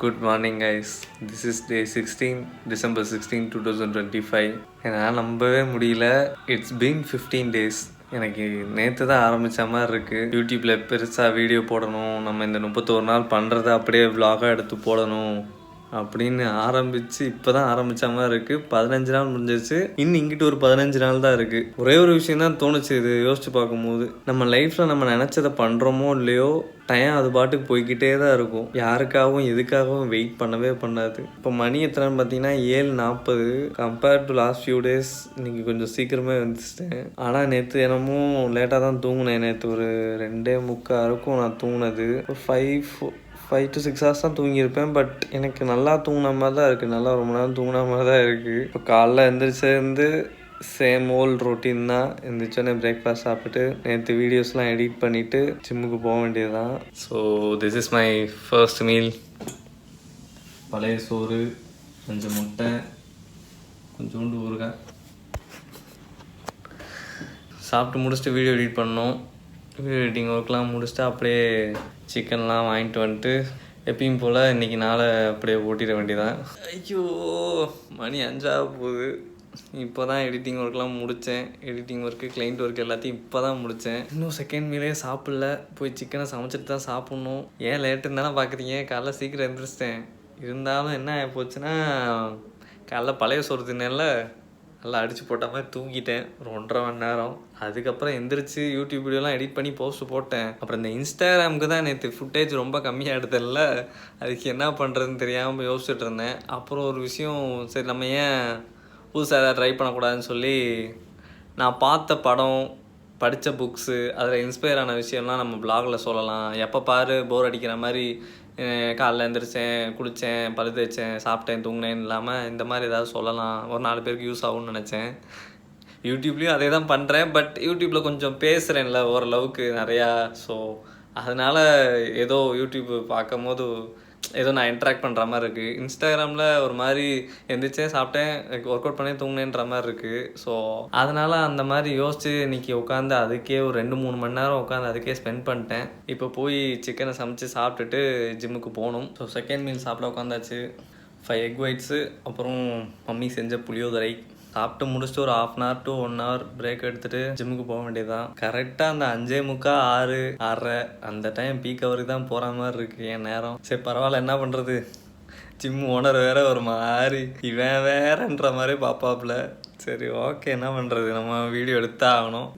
Good morning guys. This is day 16, December 16, 2025. என்னால் நம்பவே முடியல. It's been 15 days. எனக்கு நேற்று தான் ஆரம்பித்த மாதிரி இருக்குது. யூடியூப்பில் பெருசாக வீடியோ போடணும், நம்ம இந்த 31 நாள் பண்ணுறத அப்படியே விலாகாக எடுத்து போடணும் அப்படின்னு ஆரம்பித்து இப்போ தான் ஆரம்பித்த மாதிரி இருக்குது. 15 நாள் முடிஞ்சிருச்சு, இன்னும் இங்கிட்டு ஒரு 15 நாள் தான் இருக்குது. ஒரே ஒரு விஷயம் தான் தோணுச்சு இது யோசிச்சு பார்க்கும்போது, நம்ம லைஃப்பில் நம்ம நினச்சதை பண்ணுறோமோ இல்லையோ டைம் அது பாட்டுக்கு போய்கிட்டே தான் இருக்கும். யாருக்காகவும் எதுக்காகவும் வெயிட் பண்ணவே பண்ணாது. இப்போ மணி எத்தனைன்னு பார்த்தீங்கன்னா 7:40. Compared to last few days இன்னைக்கு கொஞ்சம் சீக்கிரமே வந்துச்சிட்டேன். ஆனால் நேற்று என்னமோ லேட்டாக தான் தூங்கினேன். நேற்று ஒரு 2:45 இருக்கும் நான் தூங்கினது. ஒரு 5 to 6 hours தான் தூங்கியிருப்பேன். பட் எனக்கு நல்லா தூங்கின மாதிரி தான் இருக்குது. நல்லா ரொம்ப நேரம் தூங்கின மாதிரி தான் இருக்குது. இப்போ காலைல எந்திரிச்சிருந்து சேம் ஓல்ட் ரொட்டீன் தான். எந்திரிச்சோன்னே பிரேக்ஃபாஸ்ட் சாப்பிட்டு நேற்று வீடியோஸ்லாம் எடிட் பண்ணிவிட்டு ஜிம்முக்கு போக வேண்டியது தான். So this is my first meal. பழைய சோறு, கொஞ்சம் முட்டை, கொஞ்சோண்டு ஊறுகாய். சாப்பிட்டு முடிச்சுட்டு வீடியோ எடிட் பண்ணோம். வீடியோ எடிட்டிங் ஒர்க்லாம் முடிச்சுட்டு அப்படியே சிக்கன்லாம் வாங்கிட்டு வந்துட்டு எப்பயும் போல் இன்றைக்கி நாளை அப்படியே ஓட்டிட வேண்டியதான். ஐயோ மணி 5 ஆக போகுது. இப்போ தான் எடிட்டிங் ஒர்க்லாம் முடித்தேன். எடிட்டிங் ஒர்க்கு, கிளைண்ட் ஒர்க் எல்லாத்தையும் இப்போ தான் முடித்தேன். இன்னும் செகண்ட் மீலே சாப்பிடல. போய் சிக்கனை சமைச்சிட்டு தான் சாப்பிட்ணும். ஏன் லேட்டுன்னு தானே பார்க்குறீங்க, காலைல சீக்கிரம் எழுந்திரிச்சிட்டேன். இருந்தாலும் என்ன ஆகி போச்சுன்னா, காலைல பழைய சோறு தின்னேன்ல, நல்லா அடித்து போட்ட மாதிரி தூங்கிட்டேன் ஒரு 1.5 மணி நேரம். அதுக்கப்புறம் எந்திரிச்சு யூடியூப் வீடியோலாம் எடிட் பண்ணி போஸ்ட் போட்டேன். அப்புறம் இந்த இன்ஸ்டாகிராமுக்கு தான் நேற்று ஃபுட்டேஜ் ரொம்ப கம்மியாக எடுத்ததில்ல, அதுக்கு என்ன பண்ணுறதுன்னு தெரியாமல் யோசிச்சுட்டு இருந்தேன். அப்புறம் ஒரு விஷயம், சரி நம்ம ஏன் புதுசாக எதாவது ட்ரை பண்ணக்கூடாதுன்னு சொல்லி நான் பார்த்த படம், படித்த புக்ஸு, அதில் இன்ஸ்பயர் ஆன விஷயம்லாம் நம்ம ப்ளாகில் சொல்லலாம். எப்போ பாரு போர் அடிக்கிற மாதிரி காலைல எழுந்திரிச்சேன், குளித்தேன், பல்லு தேய்ச்சேன், சாப்பிட்டேன், தூங்கினேன்னு இல்லாமல் இந்த மாதிரி ஏதாவது சொல்லலாம், ஒரு 4 பேருக்கு யூஸ் ஆகும்னு நினச்சேன். யூடியூப்லேயும் அதே தான் பண்ணுறேன். பட் யூடியூப்பில் கொஞ்சம் பேசுகிறேன்ல ஓரளவுக்கு நிறையா. ஸோ அதனால் ஏதோ யூடியூப் பார்க்கும் போது ஏதோ நான் இன்ட்ராக்ட் பண்ணுற மாதிரி இருக்குது. இன்ஸ்டாகிராமில் ஒரு மாதிரி எந்திரிச்சேன், சாப்பிட்டேன், ஒர்க் அவுட் பண்ணி தூங்கினேன்ற மாதிரி இருக்குது. ஸோ அதனால் அந்த மாதிரி யோசிச்சு இன்றைக்கி உட்காந்து அதுக்கே ஒரு 2-3 மணி நேரம் உட்காந்து அதுக்கே ஸ்பெண்ட் பண்ணிட்டேன். இப்போ போய் சிக்கனை சமைச்சு சாப்பிட்டுட்டு ஜிம்முக்கு போகணும். ஸோ செகண்ட் மீல் சாப்பிட உட்காந்தாச்சு. 5 egg whites, அப்புறம் மம்மி செஞ்ச புளியோதரை சாப்பிட்டு முடிச்சுட்டு ஒரு 1/2 hour to 1 hour பிரேக் எடுத்துகிட்டு ஜிம்முக்கு போக வேண்டியதுதான். கரெக்டாக அந்த 5:45, 6, 6:30 அந்த டைம் பீக் ஹவருக்கு தான் போகிற மாதிரி இருக்குது என் நேரம். சரி பரவாயில்ல, என்ன பண்ணுறது, ஜிம் ஓனர் வேறு ஒரு மாதிரி இவன் வேறன்ற மாதிரி பாப்பாப்புல. சரி ஓகே, என்ன பண்ணுறது, நம்ம வீடியோ எடுத்தான் ஆகணும்.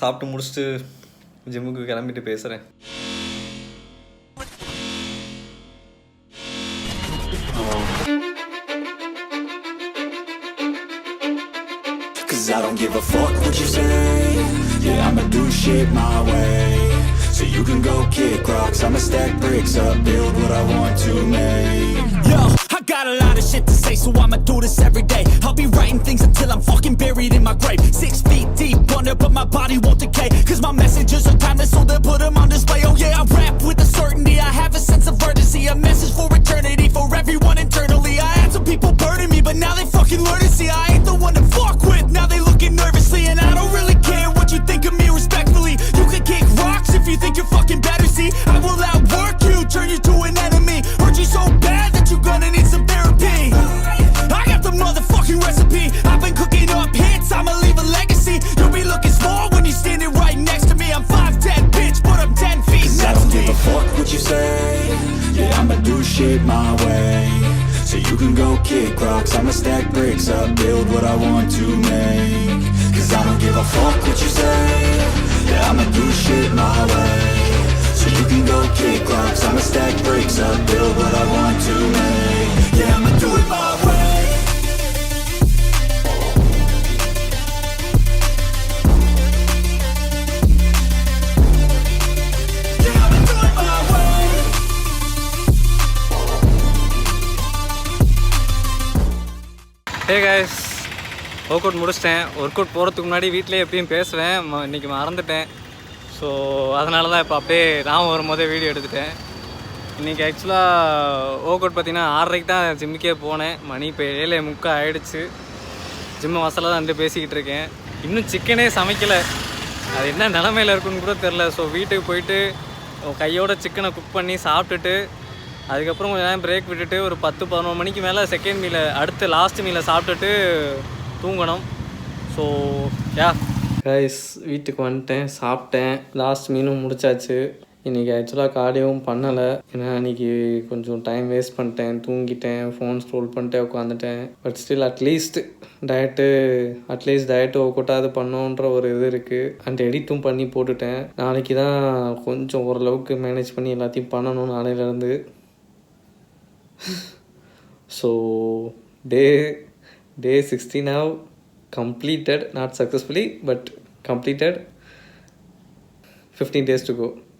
சாப்பிட்டு முடிச்சுட்டு ஜிம்முக்கு கிளம்பிட்டு பேசுகிறேன். Cause I don't give a fuck what you say. Yeah, I'ma do shit my way. So you can go kick rocks, I'ma stack bricks up, build what I want to make. Yo, I got a lot of shit to say, so I'ma do this every day. I'll be writing things until I'm fucking buried in my grave. 6 feet deep under, but my body won't decay. Cause my messages are timeless, so they'll put them on display. Oh yeah, I rap with a certainty, I have a sense of urgency. A message for eternity, for everyone internally. I had some people burning me, but now they fucking learn to see I ain't the one to fuck with. Now they looking nervously, and I don't really care what you think of me respectfully. You can kick rocks if you think you're fucking better, see. I will outwork you, turn you to an enemy. Hurt you so bad that you're gonna need some therapy. I got the motherfucking recipe. I've been cooking up hits, I'ma leave a legacy. You'll be looking small when you're standing right next to me. I'm 5'10", bitch, but I'm 10 feet next to me. I don't give a fuck what you say. Yeah, I'ma do shit my way. So you can go kick rocks, I'ma stack bricks up, build what I want to make. Cause I don't give a fuck what you say. Yeah, I'ma do shit my way. So you can go kick rocks, I'ma stack bricks up, build what I want to make. Yeah, I'ma do it my way. Hey guys, work out முடிச்சிட்டேன். Work out போகிறதுக்கு முன்னாடி வீட்டிலே எப்படியும் பேசுவேன், இன்றைக்கி மறந்துட்டேன். So அதனால தான் இப்போ அப்படியே நான் வரும்போதே வீடியோ எடுத்துட்டேன். இன்றைக்கி ஆக்சுவலாக ஒர்க் அவுட் பார்த்திங்கன்னா 6:30 தான் ஜிம்முக்கே போனேன். மணி இப்போ 7:45 ஆகிடுச்சு. ஜிம்மு வாசலில் தான் வந்து பேசிக்கிட்டு இருக்கேன். இன்னும் சிக்கனே சமைக்கலை. அது என்ன நிலமையில் இருக்குன்னு கூட தெரில. ஸோ வீட்டுக்கு போயிட்டு கையோட சிக்கனை குக் பண்ணி சாப்பிட்டுட்டு அதுக்கப்புறம் கொஞ்சம் நேரம் பிரேக் விட்டுட்டு ஒரு 10-11 மணிக்கு மேலே செகண்ட் மீலை அடுத்து லாஸ்ட் மீலை சாப்பிட்டுட்டு தூங்கணும். ஸோ கைஸ் வீட்டுக்கு வந்துட்டேன், சாப்பிட்டேன், லாஸ்ட் மீனும் முடிச்சாச்சு. இன்றைக்கி ஆக்சுவலாக கார்டியோவும் பண்ணலை, ஏன்னா இன்றைக்கி கொஞ்சம் டைம் வேஸ்ட் பண்ணிட்டேன், தூங்கிட்டேன், ஃபோன் ஸ்க்ரோல் பண்ணிட்டே உட்காந்துட்டேன். பட் ஸ்டில் அட்லீஸ்ட் டயட்டு ஒர்க்கவுட்டாவது பண்ணோன்ற ஒரு இது இருக்குது. அண்ட் எடிட்டும் பண்ணி போட்டுட்டேன். நாளைக்கு தான் கொஞ்சம் ஓரளவுக்கு மேனேஜ் பண்ணி எல்லாத்தையும் பண்ணணும் நாளையிலேருந்து. So day 60 now completed, not successfully but completed. 15 days to go.